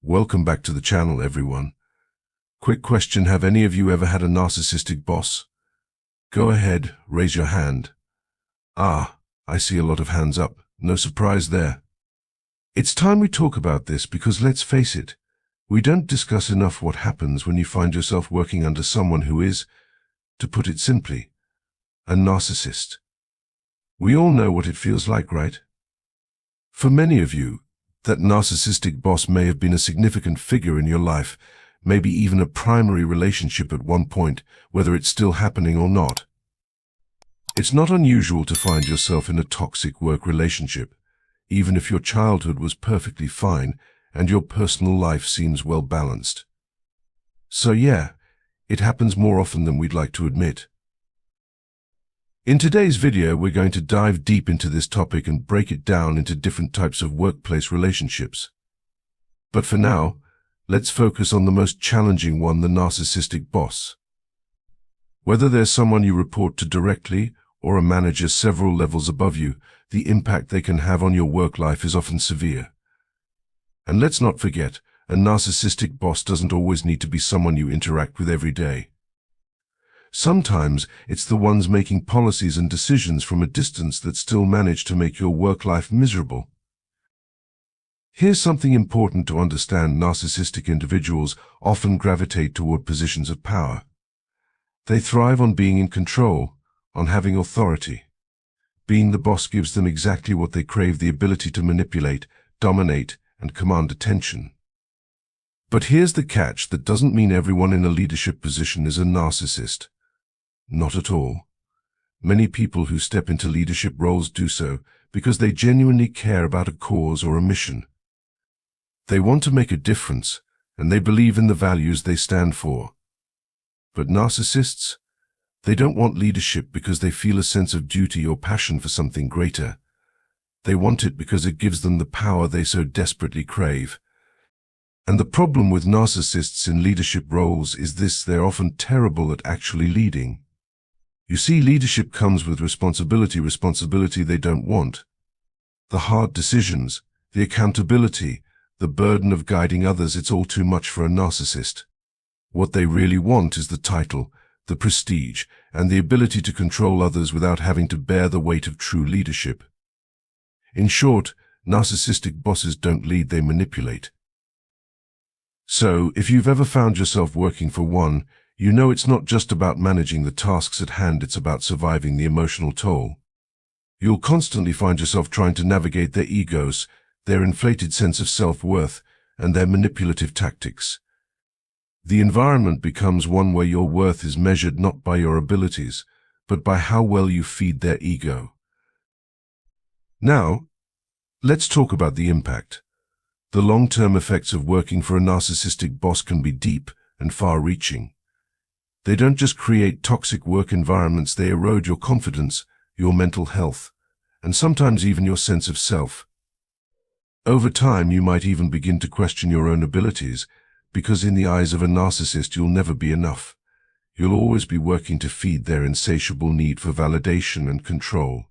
Welcome back to the channel, everyone. Quick question, have any of you ever had a narcissistic boss? Go ahead, raise your hand. I see a lot of hands up. No surprise there. It's time we talk about this because let's face it, we don't discuss enough what happens when you find yourself working under someone who is, to put it simply, a narcissist. We all know what it feels like, right? For many of you, that narcissistic boss may have been a significant figure in your life, maybe even a primary relationship at one point, whether it's still happening or not. It's not unusual to find yourself in a toxic work relationship, even if your childhood was perfectly fine and your personal life seems well balanced. So yeah, it happens more often than we'd like to admit. In today's video, we're going to dive deep into this topic and break it down into different types of workplace relationships. But for now, let's focus on the most challenging one, the narcissistic boss. Whether there's someone you report to directly or a manager several levels above you, the impact they can have on your work life is often severe. And let's not forget, a narcissistic boss doesn't always need to be someone you interact with every day. Sometimes it's the ones making policies and decisions from a distance that still manage to make your work life miserable. Here's something important to understand: narcissistic individuals often gravitate toward positions of power. They thrive on being in control, on having authority. Being the boss gives them exactly what they crave: the ability to manipulate, dominate, and command attention. But here's the catch: that doesn't mean everyone in a leadership position is a narcissist. Not at all. Many people who step into leadership roles do so because they genuinely care about a cause or a mission. They want to make a difference, and they believe in the values they stand for. But narcissists, they don't want leadership because they feel a sense of duty or passion for something greater. They want it because it gives them the power they so desperately crave. And the problem with narcissists in leadership roles is this: they're often terrible at actually leading. You see, leadership comes with responsibility they don't want. The hard decisions, the accountability, the burden of guiding others, it's all too much for a narcissist. What they really want is the title, the prestige, and the ability to control others without having to bear the weight of true leadership. In short, narcissistic bosses don't lead, they manipulate. So, if you've ever found yourself working for one, you know it's not just about managing the tasks at hand, it's about surviving the emotional toll. You'll constantly find yourself trying to navigate their egos, their inflated sense of self-worth, and their manipulative tactics. The environment becomes one where your worth is measured not by your abilities, but by how well you feed their ego. Now, let's talk about the impact. The long-term effects of working for a narcissistic boss can be deep and far-reaching. They don't just create toxic work environments, they erode your confidence, your mental health, and sometimes even your sense of self. Over time, you might even begin to question your own abilities, because in the eyes of a narcissist, you'll never be enough. You'll always be working to feed their insatiable need for validation and control.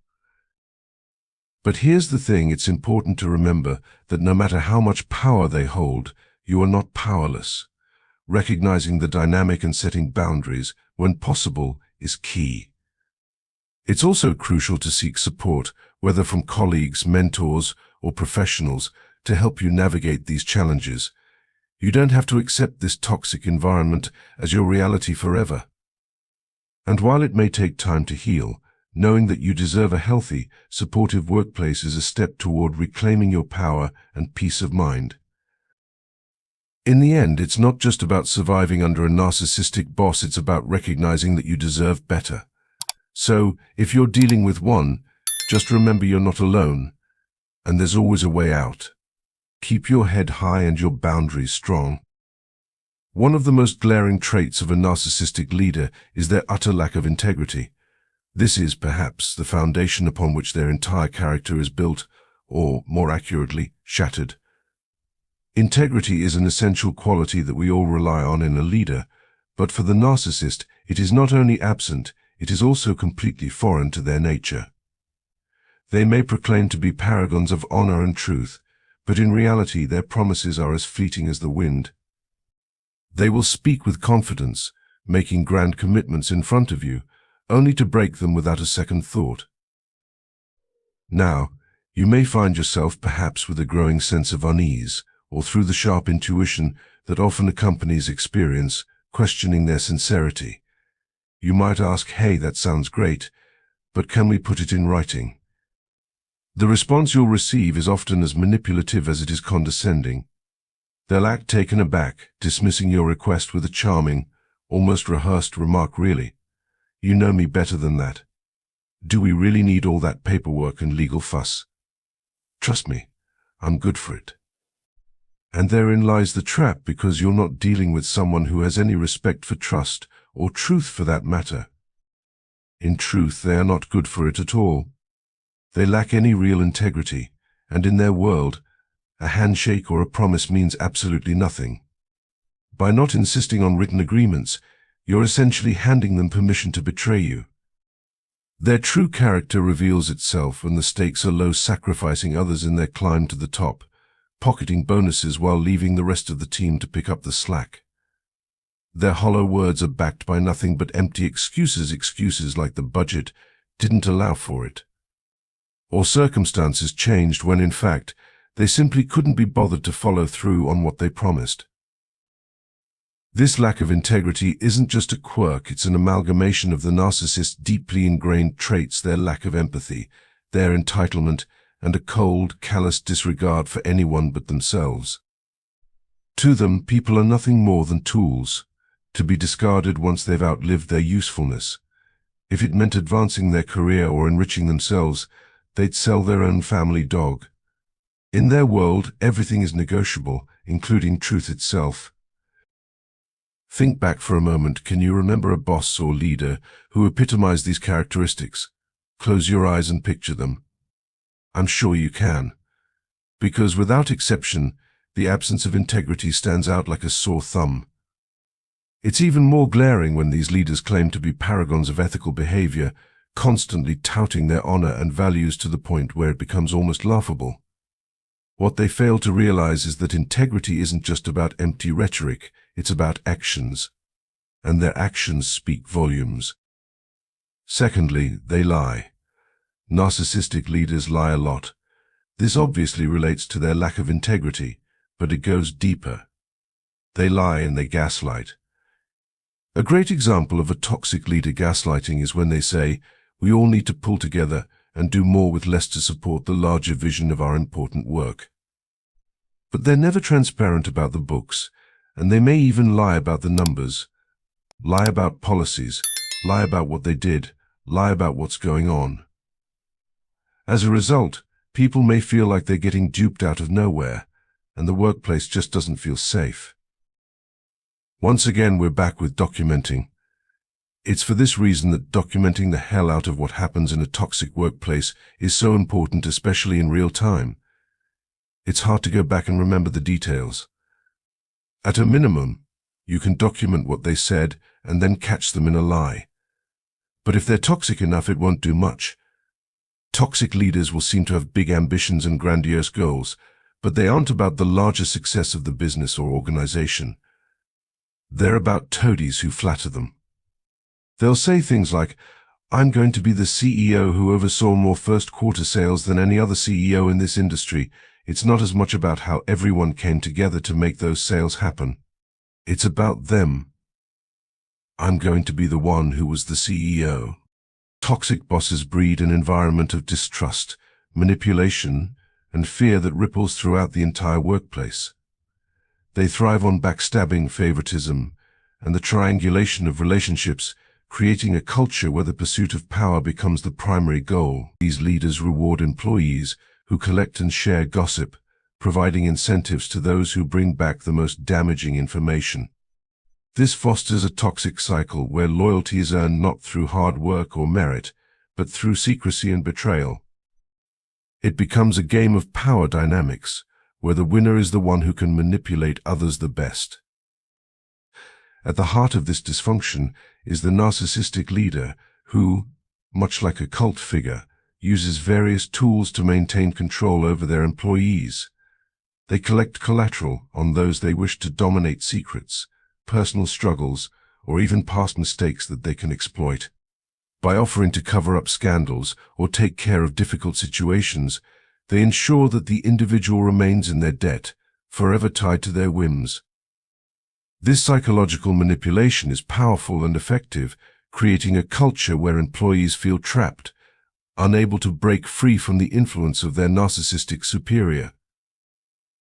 But here's the thing: it's important to remember that no matter how much power they hold, you are not powerless. Recognizing the dynamic and setting boundaries, when possible, is key. It's also crucial to seek support, whether from colleagues, mentors, or professionals, to help you navigate these challenges. You don't have to accept this toxic environment as your reality forever. And while it may take time to heal, knowing that you deserve a healthy, supportive workplace is a step toward reclaiming your power and peace of mind. In the end, it's not just about surviving under a narcissistic boss, it's about recognizing that you deserve better. So, if you're dealing with one, just remember you're not alone, and there's always a way out. Keep your head high and your boundaries strong. One of the most glaring traits of a narcissistic leader is their utter lack of integrity. This is, perhaps, the foundation upon which their entire character is built, or, more accurately, shattered. Integrity is an essential quality that we all rely on in a leader, but for the narcissist, it is not only absent, it is also completely foreign to their nature. They may proclaim to be paragons of honor and truth, but in reality their promises are as fleeting as the wind. They will speak with confidence, making grand commitments in front of you, only to break them without a second thought. Now, you may find yourself perhaps with a growing sense of unease, or through the sharp intuition that often accompanies experience, questioning their sincerity. You might ask, hey, that sounds great, but can we put it in writing? The response you'll receive is often as manipulative as it is condescending. They'll act taken aback, dismissing your request with a charming, almost rehearsed remark, really. You know me better than that. Do we really need all that paperwork and legal fuss? Trust me, I'm good for it. And therein lies the trap, because you're not dealing with someone who has any respect for trust, or truth for that matter. In truth, they are not good for it at all. They lack any real integrity, and in their world, a handshake or a promise means absolutely nothing. By not insisting on written agreements, you're essentially handing them permission to betray you. Their true character reveals itself when the stakes are low, sacrificing others in their climb to the top, pocketing bonuses while leaving the rest of the team to pick up the slack. Their hollow words are backed by nothing but empty excuses like the budget didn't allow for it, or circumstances changed when in fact they simply couldn't be bothered to follow through on what they promised. This lack of integrity isn't just a quirk, it's an amalgamation of the narcissist's deeply ingrained traits: their lack of empathy, their entitlement, and a cold, callous disregard for anyone but themselves. To them, people are nothing more than tools, to be discarded once they've outlived their usefulness. If it meant advancing their career or enriching themselves, they'd sell their own family dog. In their world, everything is negotiable, including truth itself. Think back for a moment. Can you remember a boss or leader who epitomized these characteristics? Close your eyes and picture them. I'm sure you can, because without exception, the absence of integrity stands out like a sore thumb. It's even more glaring when these leaders claim to be paragons of ethical behavior, constantly touting their honor and values to the point where it becomes almost laughable. What they fail to realize is that integrity isn't just about empty rhetoric, it's about actions, and their actions speak volumes. Secondly, they lie. Narcissistic leaders lie a lot. This obviously relates to their lack of integrity, but it goes deeper. They lie and they gaslight. A great example of a toxic leader gaslighting is when they say, we all need to pull together and do more with less to support the larger vision of our important work. But they're never transparent about the books, and they may even lie about the numbers, lie about policies, lie about what they did, lie about what's going on. As a result, people may feel like they're getting duped out of nowhere, and the workplace just doesn't feel safe. Once again, we're back with documenting. It's for this reason that documenting the hell out of what happens in a toxic workplace is so important, especially in real time. It's hard to go back and remember the details. At a minimum, you can document what they said and then catch them in a lie. But if they're toxic enough, it won't do much. Toxic leaders will seem to have big ambitions and grandiose goals, but they aren't about the larger success of the business or organization. They're about toadies who flatter them. They'll say things like, I'm going to be the CEO who oversaw more first-quarter sales than any other CEO in this industry. It's not as much about how everyone came together to make those sales happen. It's about them. I'm going to be the one who was the CEO. Toxic bosses breed an environment of distrust, manipulation, and fear that ripples throughout the entire workplace. They thrive on backstabbing, favoritism, and the triangulation of relationships, creating a culture where the pursuit of power becomes the primary goal. These leaders reward employees who collect and share gossip, providing incentives to those who bring back the most damaging information. This fosters a toxic cycle where loyalty is earned not through hard work or merit, but through secrecy and betrayal. It becomes a game of power dynamics, where the winner is the one who can manipulate others the best. At the heart of this dysfunction is the narcissistic leader who, much like a cult figure, uses various tools to maintain control over their employees. They collect collateral on those they wish to dominate: secrets, personal struggles, or even past mistakes that they can exploit. By offering to cover up scandals or take care of difficult situations, they ensure that the individual remains in their debt, forever tied to their whims. This psychological manipulation is powerful and effective, creating a culture where employees feel trapped, unable to break free from the influence of their narcissistic superior.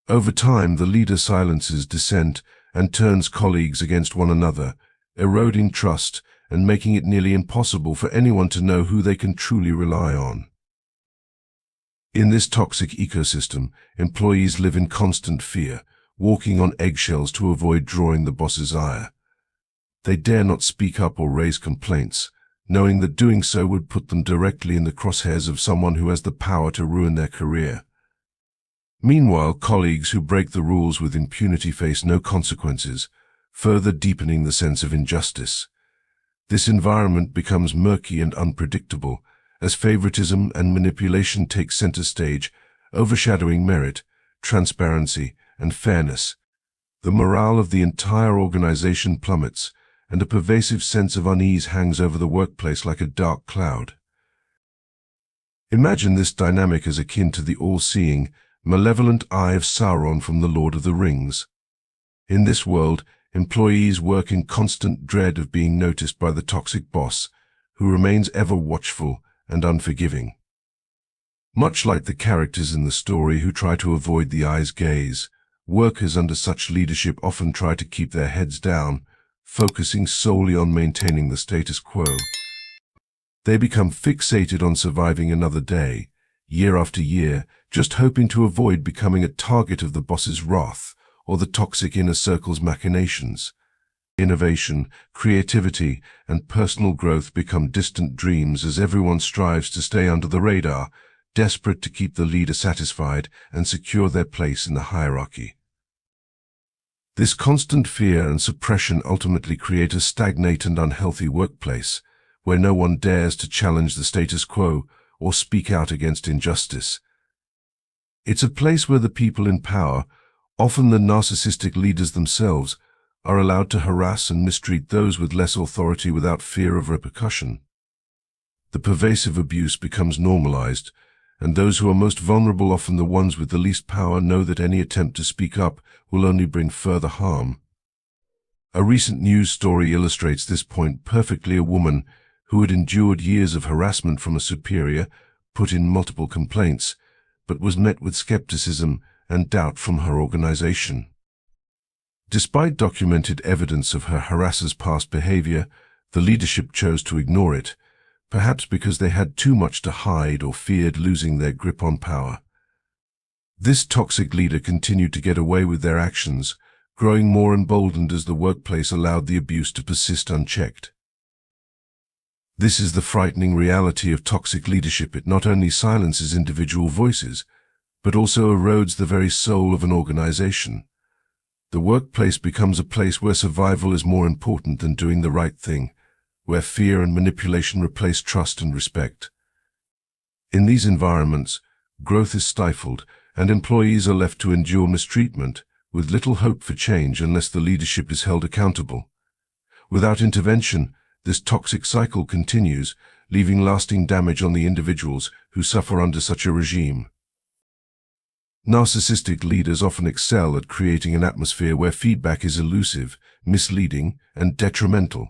Over time, the leader silences dissent and turns colleagues against one another, eroding trust and making it nearly impossible for anyone to know who they can truly rely on. In this toxic ecosystem, employees live in constant fear, walking on eggshells to avoid drawing the boss's ire. They dare not speak up or raise complaints, knowing that doing so would put them directly in the crosshairs of someone who has the power to ruin their career. Meanwhile, colleagues who break the rules with impunity face no consequences, further deepening the sense of injustice. This environment becomes murky and unpredictable, as favoritism and manipulation take center stage, overshadowing merit, transparency, and fairness. The morale of the entire organization plummets, and a pervasive sense of unease hangs over the workplace like a dark cloud. Imagine this dynamic as akin to the all-seeing, malevolent eye of Sauron from The Lord of the Rings. In this world, employees work in constant dread of being noticed by the toxic boss, who remains ever watchful and unforgiving. Much like the characters in the story who try to avoid the eye's gaze, workers under such leadership often try to keep their heads down, focusing solely on maintaining the status quo. They become fixated on surviving another day, year after year, just hoping to avoid becoming a target of the boss's wrath or the toxic inner circle's machinations. Innovation, creativity, and personal growth become distant dreams as everyone strives to stay under the radar, desperate to keep the leader satisfied and secure their place in the hierarchy. This constant fear and suppression ultimately create a stagnant and unhealthy workplace, where no one dares to challenge the status quo or speak out against injustice. It's a place where the people in power, often the narcissistic leaders themselves, are allowed to harass and mistreat those with less authority without fear of repercussion. The pervasive abuse becomes normalized, and those who are most vulnerable, often the ones with the least power, know that any attempt to speak up will only bring further harm. A recent news story illustrates this point perfectly. A woman who had endured years of harassment from a superior put in multiple complaints, but was met with skepticism and doubt from her organization. Despite documented evidence of her harasser's past behavior, the leadership chose to ignore it, perhaps because they had too much to hide or feared losing their grip on power. This toxic leader continued to get away with their actions, growing more emboldened as the workplace allowed the abuse to persist unchecked. This is the frightening reality of toxic leadership. It not only silences individual voices, but also erodes the very soul of an organization. The workplace becomes a place where survival is more important than doing the right thing, where fear and manipulation replace trust and respect. In these environments, growth is stifled, and employees are left to endure mistreatment, with little hope for change unless the leadership is held accountable. Without intervention, this toxic cycle continues, leaving lasting damage on the individuals who suffer under such a regime. Narcissistic leaders often excel at creating an atmosphere where feedback is elusive, misleading, and detrimental.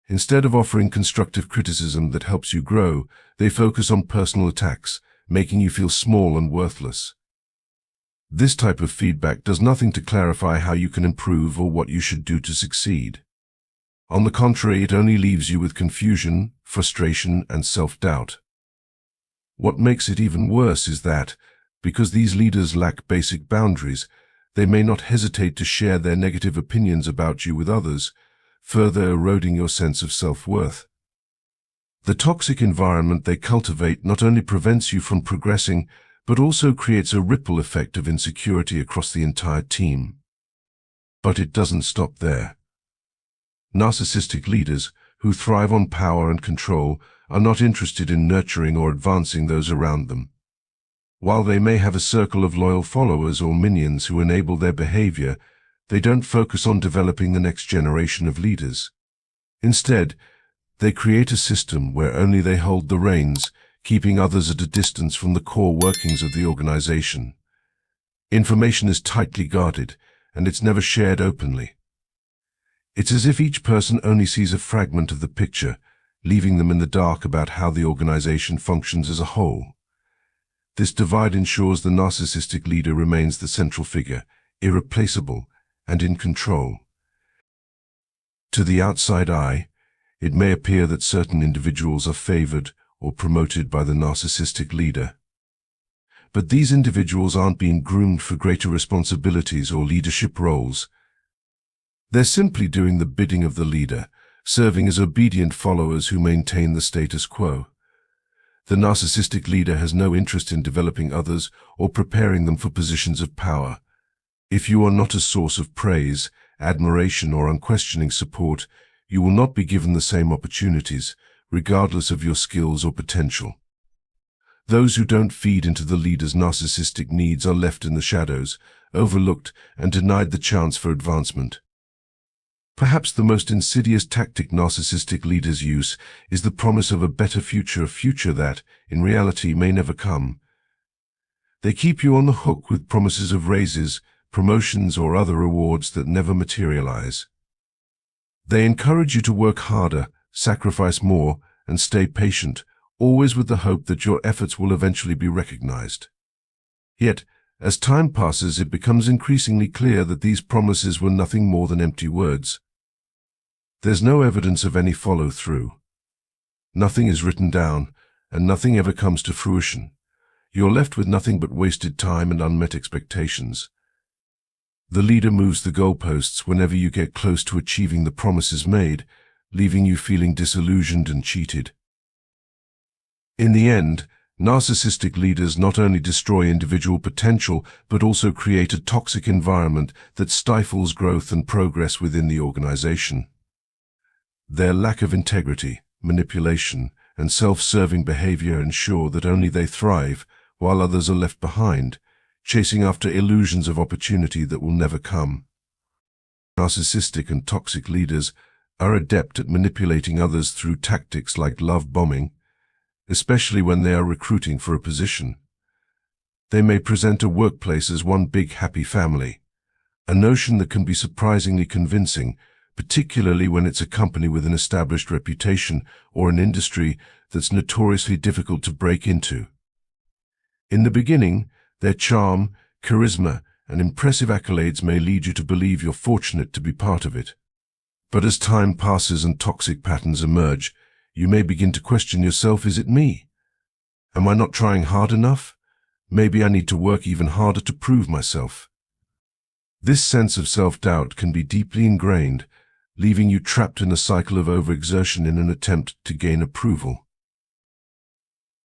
Instead of offering constructive criticism that helps you grow, they focus on personal attacks, making you feel small and worthless. This type of feedback does nothing to clarify how you can improve or what you should do to succeed. On the contrary, it only leaves you with confusion, frustration, and self-doubt. What makes it even worse is that, because these leaders lack basic boundaries, they may not hesitate to share their negative opinions about you with others, further eroding your sense of self-worth. The toxic environment they cultivate not only prevents you from progressing, but also creates a ripple effect of insecurity across the entire team. But it doesn't stop there. Narcissistic leaders, who thrive on power and control, are not interested in nurturing or advancing those around them. While they may have a circle of loyal followers or minions who enable their behavior, they don't focus on developing the next generation of leaders. Instead, they create a system where only they hold the reins, keeping others at a distance from the core workings of the organization. Information is tightly guarded, and it's never shared openly. It's as if each person only sees a fragment of the picture, leaving them in the dark about how the organization functions as a whole. This divide ensures the narcissistic leader remains the central figure, irreplaceable and in control. To the outside eye, it may appear that certain individuals are favored or promoted by the narcissistic leader. But these individuals aren't being groomed for greater responsibilities or leadership roles. They're simply doing the bidding of the leader, serving as obedient followers who maintain the status quo. The narcissistic leader has no interest in developing others or preparing them for positions of power. If you are not a source of praise, admiration, or unquestioning support, you will not be given the same opportunities, regardless of your skills or potential. Those who don't feed into the leader's narcissistic needs are left in the shadows, overlooked, and denied the chance for advancement. Perhaps the most insidious tactic narcissistic leaders use is the promise of a better future, a future that, in reality, may never come. They keep you on the hook with promises of raises, promotions, or other rewards that never materialize. They encourage you to work harder, sacrifice more, and stay patient, always with the hope that your efforts will eventually be recognized. Yet, as time passes, it becomes increasingly clear that these promises were nothing more than empty words. There's no evidence of any follow-through. Nothing is written down, and nothing ever comes to fruition. You're left with nothing but wasted time and unmet expectations. The leader moves the goalposts whenever you get close to achieving the promises made, leaving you feeling disillusioned and cheated. In the end, narcissistic leaders not only destroy individual potential, but also create a toxic environment that stifles growth and progress within the organization. Their lack of integrity, manipulation, and self-serving behavior ensure that only they thrive, while others are left behind, chasing after illusions of opportunity that will never come. Narcissistic and toxic leaders are adept at manipulating others through tactics like love bombing, especially when they are recruiting for a position. They may present a workplace as one big happy family, a notion that can be surprisingly convincing, particularly when it's a company with an established reputation or an industry that's notoriously difficult to break into. In the beginning, their charm, charisma, and impressive accolades may lead you to believe you're fortunate to be part of it. But as time passes and toxic patterns emerge, you may begin to question yourself, is it me? Am I not trying hard enough? Maybe I need to work even harder to prove myself. This sense of self-doubt can be deeply ingrained, leaving you trapped in a cycle of overexertion in an attempt to gain approval.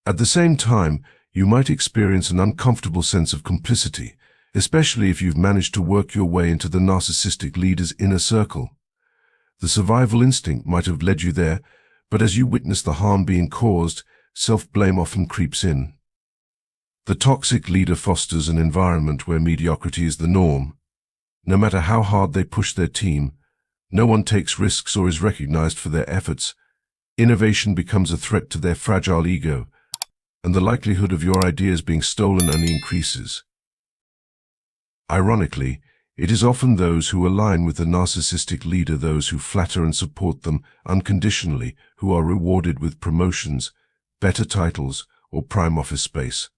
At the same time, you might experience an uncomfortable sense of complicity, especially if you've managed to work your way into the narcissistic leader's inner circle. The survival instinct might have led you there, but as you witness the harm being caused, self-blame often creeps in. The toxic leader fosters an environment where mediocrity is the norm. No matter how hard they push their team, no one takes risks or is recognized for their efforts. Innovation becomes a threat to their fragile ego, and the likelihood of your ideas being stolen only increases. Ironically, it is often those who align with the narcissistic leader, those who flatter and support them unconditionally, who are rewarded with promotions, better titles, or prime office space.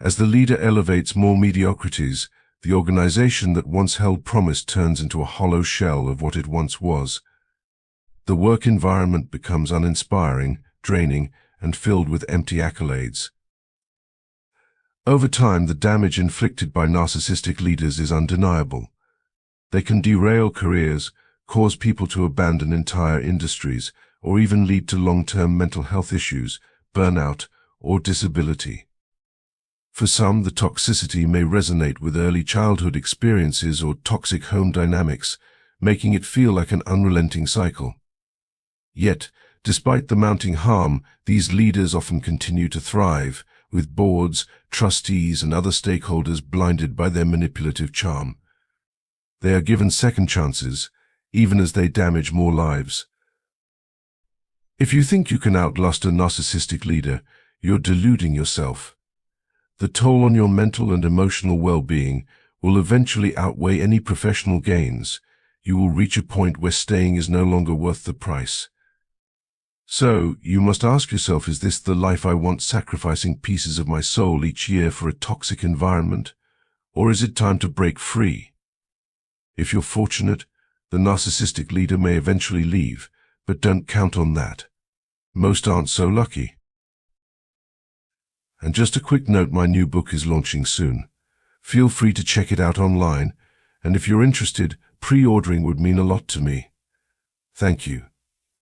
As the leader elevates more mediocrities, the organization that once held promise turns into a hollow shell of what it once was. The work environment becomes uninspiring, draining, and filled with empty accolades. Over time, the damage inflicted by narcissistic leaders is undeniable. They can derail careers, cause people to abandon entire industries, or even lead to long-term mental health issues, burnout, or disability. For some, the toxicity may resonate with early childhood experiences or toxic home dynamics, making it feel like an unrelenting cycle. Yet, despite the mounting harm, these leaders often continue to thrive, with boards, trustees, and other stakeholders blinded by their manipulative charm. They are given second chances, even as they damage more lives. If you think you can outlast a narcissistic leader, you're deluding yourself. The toll on your mental and emotional well-being will eventually outweigh any professional gains. You will reach a point where staying is no longer worth the price. So, you must ask yourself, is this the life I want, sacrificing pieces of my soul each year for a toxic environment? Or is it time to break free? If you're fortunate, the narcissistic leader may eventually leave, but don't count on that. Most aren't so lucky. And just a quick note, my new book is launching soon. Feel free to check it out online, and if you're interested, pre-ordering would mean a lot to me. Thank you.